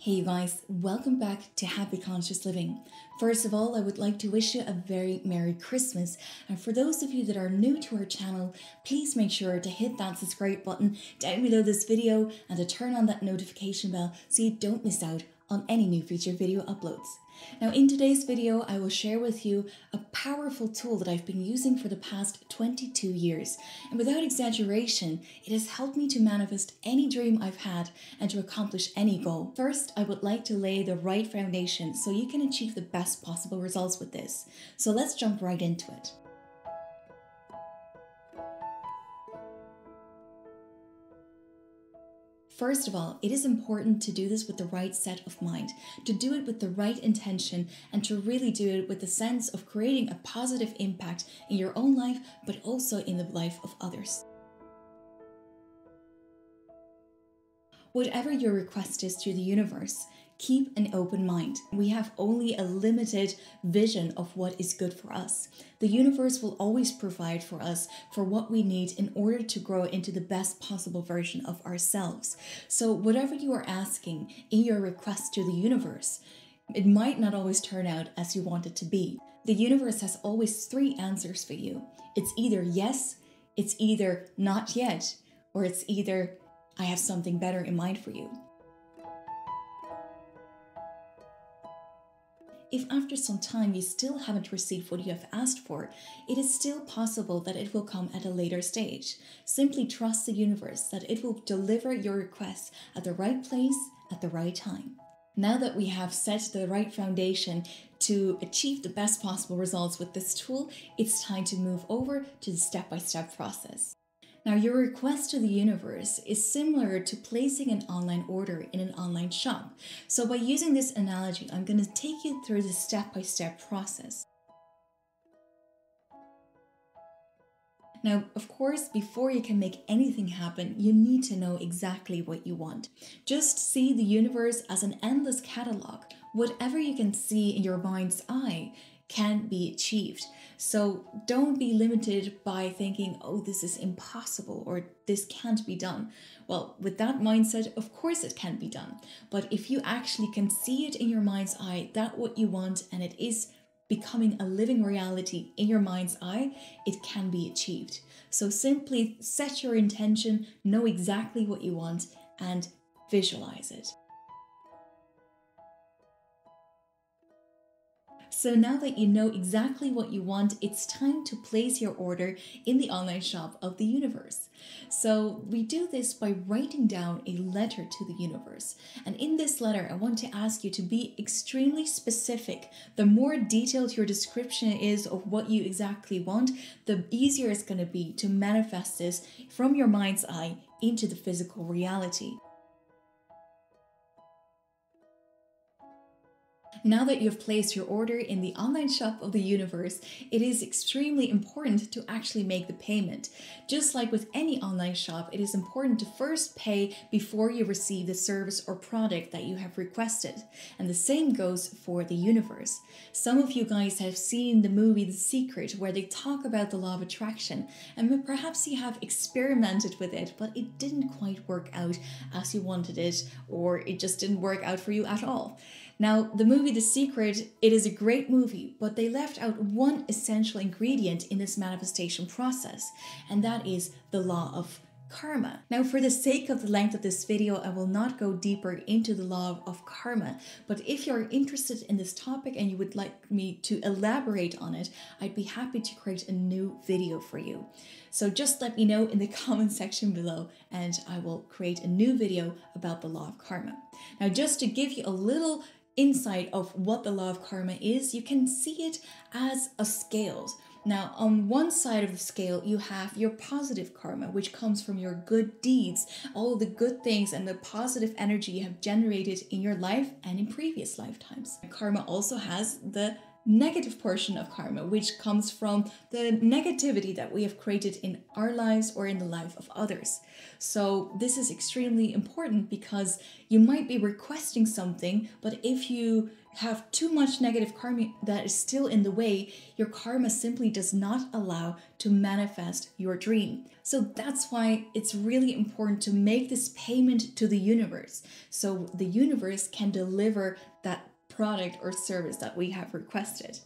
Hey you guys, welcome back to Happy Conscious Living. First of all, I would like to wish you a very Merry Christmas. And for those of you that are new to our channel, please make sure to hit that subscribe button down below this video and to turn on that notification bell so you don't miss out on any new future video uploads. Now in today's video, I will share with you a powerful tool that I've been using for the past 22 years. And without exaggeration, it has helped me to manifest any dream I've had and to accomplish any goal. First, I would like to lay the right foundation so you can achieve the best possible results with this. So let's jump right into it. First of all, it is important to do this with the right set of mind, to do it with the right intention, and to really do it with the sense of creating a positive impact in your own life, but also in the life of others. Whatever your request is to the universe, keep an open mind. We have only a limited vision of what is good for us. The universe will always provide for us for what we need in order to grow into the best possible version of ourselves. So whatever you are asking in your request to the universe, it might not always turn out as you want it to be. The universe has always three answers for you. It's either yes, it's either not yet, or it's either I have something better in mind for you. If after some time you still haven't received what you have asked for, it is still possible that it will come at a later stage. Simply trust the universe that it will deliver your requests at the right place at the right time. Now that we have set the right foundation to achieve the best possible results with this tool, it's time to move over to the step-by-step process. Now, your request to the universe is similar to placing an online order in an online shop. So by using this analogy, I'm going to take you through the step-by-step process. Now, of course, before you can make anything happen, you need to know exactly what you want. Just see the universe as an endless catalog. Whatever you can see in your mind's eye can be achieved. So don't be limited by thinking, oh, this is impossible or this can't be done. Well, with that mindset, of course it can be done. But if you actually can see it in your mind's eye, that what you want, and it is becoming a living reality in your mind's eye, it can be achieved. So simply set your intention, know exactly what you want, and visualize it. So now that you know exactly what you want, it's time to place your order in the online shop of the universe. So we do this by writing down a letter to the universe. And in this letter, I want to ask you to be extremely specific. The more detailed your description is of what you exactly want, the easier it's going to be to manifest this from your mind's eye into the physical reality. Now that you've placed your order in the online shop of the universe, it is extremely important to actually make the payment. Just like with any online shop, it is important to first pay before you receive the service or product that you have requested. And the same goes for the universe. Some of you guys have seen the movie The Secret, where they talk about the law of attraction, and perhaps you have experimented with it, but it didn't quite work out as you wanted it, or it just didn't work out for you at all. Now, the movie The Secret, it is a great movie, but they left out one essential ingredient in this manifestation process, and that is the law of karma. Now, for the sake of the length of this video, I will not go deeper into the law of karma, but if you're interested in this topic and you would like me to elaborate on it, I'd be happy to create a new video for you. So just let me know in the comment section below and I will create a new video about the law of karma. Now, just to give you a little insight of what the law of karma is, you can see it as a scale. Now, on one side of the scale, you have your positive karma, which comes from your good deeds, all the good things and the positive energy you have generated in your life and in previous lifetimes. Karma also has the negative portion of karma, which comes from the negativity that we have created in our lives or in the life of others. So this is extremely important because you might be requesting something, but if you have too much negative karma that is still in the way, your karma simply does not allow to manifest your dream. So that's why it's really important to make this payment to the universe, so the universe can deliver that product or service that we have requested.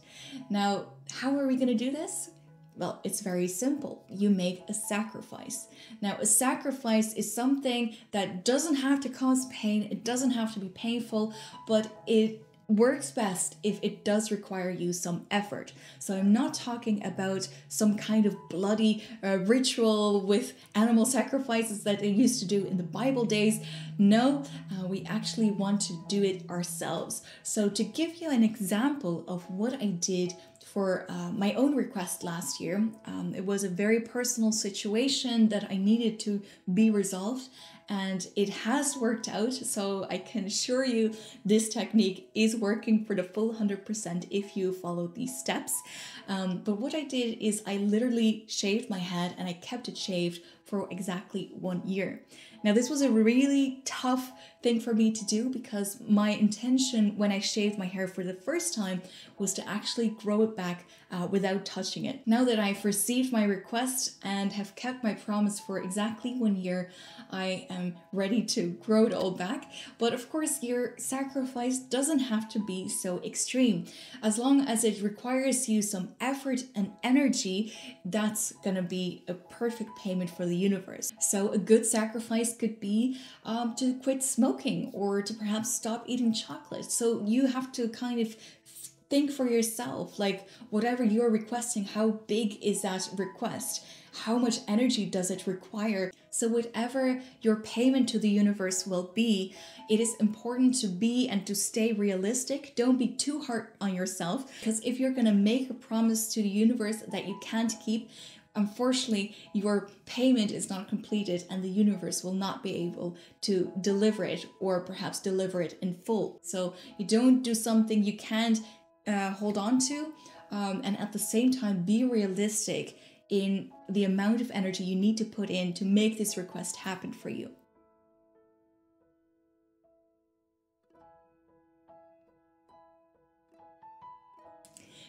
Now, how are we going to do this? Well, it's very simple. You make a sacrifice. Now, a sacrifice is something that doesn't have to cause pain, it doesn't have to be painful, but it works best if it does require you some effort. So I'm not talking about some kind of bloody ritual with animal sacrifices that they used to do in the Bible days. No, we actually want to do it ourselves. So to give you an example of what I did for my own request last year, it was a very personal situation that I needed to be resolved, and it has worked out. So I can assure you this technique is working for the full 100% if you follow these steps. But what I did is I literally shaved my head, and I kept it shaved for exactly 1 year. Now, this was a really tough thing for me to do because my intention when I shaved my hair for the first time was to actually grow it back without touching it. Now that I've received my request and have kept my promise for exactly 1 year, I am ready to grow it all back. But of course, your sacrifice doesn't have to be so extreme. As long as it requires you some effort and energy, that's gonna be a perfect payment for the universe. So a good sacrifice could be to quit smoking or to perhaps stop eating chocolate. So you have to kind of think for yourself, like whatever you're requesting, how big is that request? How much energy does it require? So whatever your payment to the universe will be, it is important to be and to stay realistic. Don't be too hard on yourself, because if you're gonna make a promise to the universe that you can't keep, unfortunately, your payment is not completed and the universe will not be able to deliver it, or perhaps deliver it in full. So you don't do something you can't hold on to, and at the same time be realistic in the amount of energy you need to put in to make this request happen for you.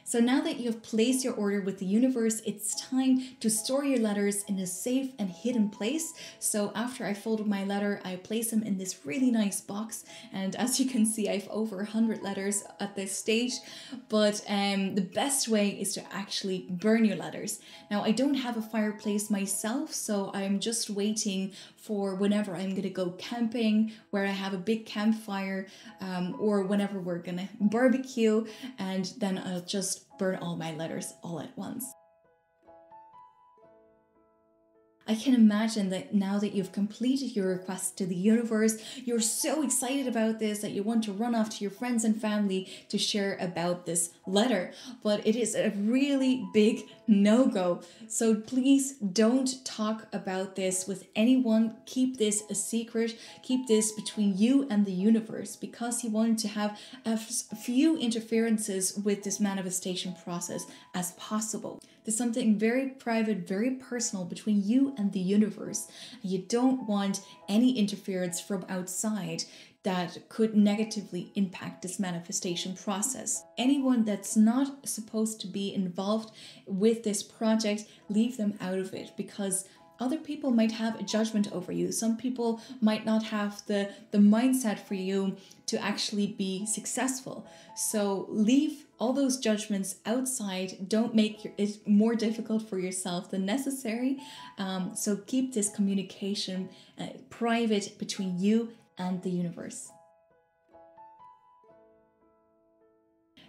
So now that you have placed your order with the universe, it's time to store your letters in a safe and hidden place. So after I folded my letter, I place them in this really nice box. And as you can see, I have over 100 letters at this stage. But the best way is to actually burn your letters. Now, I don't have a fireplace myself, so I'm just waiting for whenever I'm gonna go camping, where I have a big campfire, or whenever we're gonna barbecue, and then I'll just burn all my letters all at once. I can imagine that now that you've completed your request to the universe, you're so excited about this that you want to run off to your friends and family to share about this letter. But it is a really big no-go. So please don't talk about this with anyone. Keep this a secret. Keep this between you and the universe, because you want to have as few interferences with this manifestation process as possible. There's something very private, very personal between you and the universe. You don't want any interference from outside that could negatively impact this manifestation process. Anyone that's not supposed to be involved with this project, leave them out of it, because other people might have a judgment over you. Some people might not have the mindset for you to actually be successful. So leave all those judgments outside. Don't make it more difficult for yourself than necessary. So keep this communication private between you and the universe.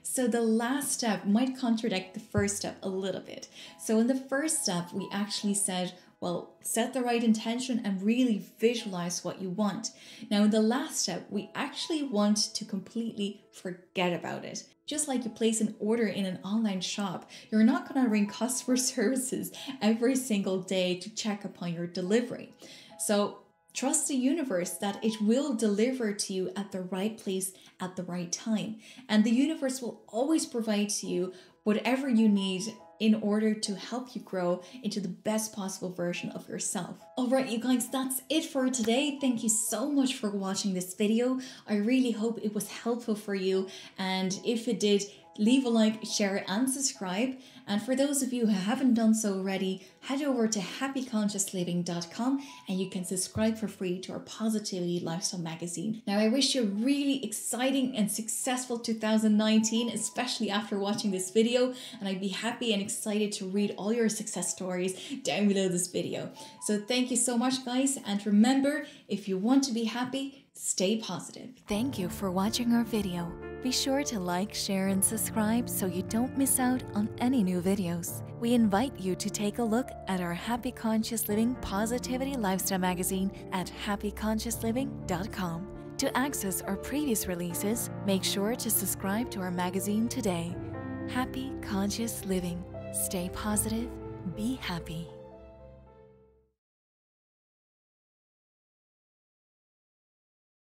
So the last step might contradict the first step a little bit. So in the first step, we actually said, well, set the right intention and really visualize what you want. Now in the last step, we actually want to completely forget about it. Just like you place an order in an online shop, you're not going to ring customer services every single day to check upon your delivery. So Trust the universe that it will deliver to you at the right place at the right time. And the universe will always provide to you whatever you need in order to help you grow into the best possible version of yourself. Alright, you guys, that's it for today. Thank you so much for watching this video. I really hope it was helpful for you. And if it did, leave a like, share, and subscribe. And for those of you who haven't done so already, head over to happyconsciousliving.com and you can subscribe for free to our Positivity Lifestyle magazine. Now, I wish you a really exciting and successful 2019, especially after watching this video, and I'd be happy and excited to read all your success stories down below this video. So thank you so much, guys, and remember, if you want to be happy, stay positive. Thank you for watching our video. Be sure to like, share, and subscribe so you don't miss out on any new videos. We invite you to take a look at our Happy Conscious Living Positivity Lifestyle magazine at happyconsciousliving.com. To access our previous releases, make sure to subscribe to our magazine today. Happy Conscious Living. Stay positive, be happy.